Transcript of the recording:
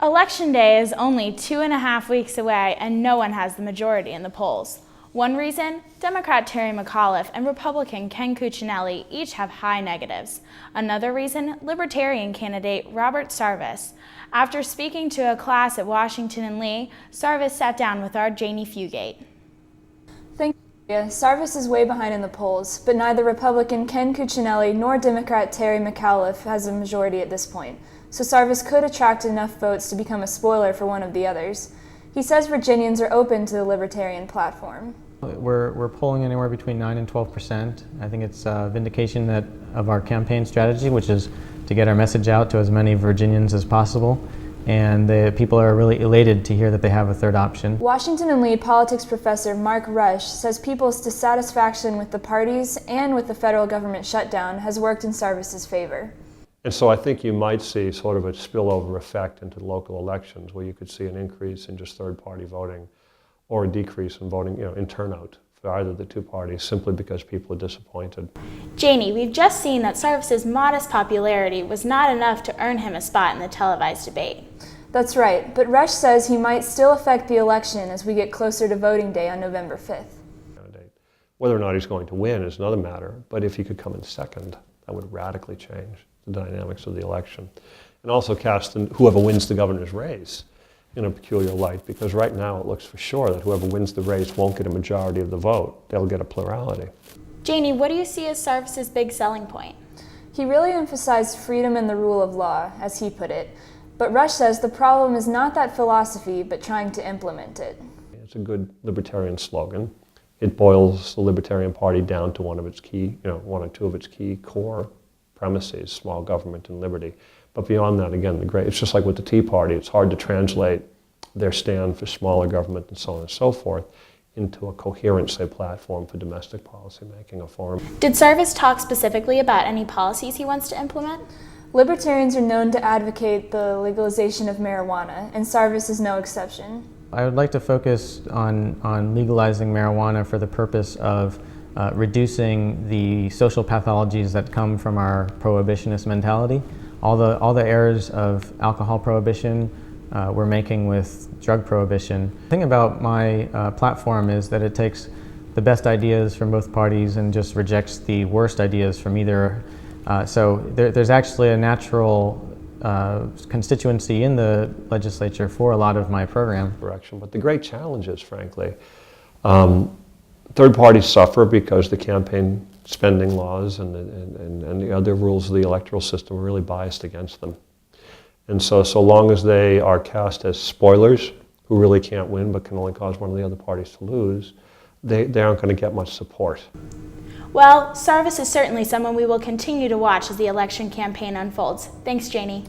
Election day is only 2.5 weeks away and no one has the majority in the polls. One reason, Democrat Terry McAuliffe and Republican Ken Cuccinelli each have high negatives. Another reason, Libertarian candidate Robert Sarvis. After speaking to a class at Washington and Lee, Sarvis sat down with our Janie Fugate. Thank you. Sarvis is way behind in the polls, but neither Republican Ken Cuccinelli nor Democrat Terry McAuliffe has a majority at this point. So Sarvis could attract enough votes to become a spoiler for one of the others. He says Virginians are open to the Libertarian platform. We're polling anywhere between 9 and 12%. I think it's a vindication of our campaign strategy, which is to get our message out to as many Virginians as possible. And the people are really elated to hear that they have a third option. Washington and Lee politics professor Mark Rush says people's dissatisfaction with the parties and with the federal government shutdown has worked in Sarvis's favor. And so I think you might see sort of a spillover effect into local elections where you could see an increase in just third-party voting or a decrease in voting, in turnout for either of the two parties simply because people are disappointed. Janie, we've just seen that Sarvis's modest popularity was not enough to earn him a spot in the televised debate. That's right, but Rush says he might still affect the election as we get closer to voting day on November 5th. Whether or not he's going to win is another matter, but if he could come in second, that would radically change the dynamics of the election. And also cast whoever wins the governor's race in a peculiar light, because right now it looks for sure that whoever wins the race won't get a majority of the vote. They'll get a plurality. Janie, what do you see as Sarvis's big selling point? He really emphasized freedom and the rule of law, as he put it. But Rush says the problem is not that philosophy, but trying to implement it. It's a good libertarian slogan. It boils the Libertarian Party down to one or two of its key core premises, small government and liberty. But beyond that, again, it's just like with the Tea Party, it's hard to translate their stand for smaller government and so on and so forth into a coherent, say, platform for domestic policy making or foreign. Did Sarvis talk specifically about any policies he wants to implement? Libertarians are known to advocate the legalization of marijuana, and Sarvis is no exception. I would like to focus on legalizing marijuana for the purpose of reducing the social pathologies that come from our prohibitionist mentality. All the errors of alcohol prohibition we're making with drug prohibition. The thing about my platform is that it takes the best ideas from both parties and just rejects the worst ideas from either. So there's actually a natural constituency in the legislature for a lot of my program. But the great challenge is, frankly, third parties suffer because the campaign spending laws and the other rules of the electoral system are really biased against them. And so long as they are cast as spoilers who really can't win but can only cause one of the other parties to lose, they aren't going to get much support. Well, Sarvis is certainly someone we will continue to watch as the election campaign unfolds. Thanks, Janie.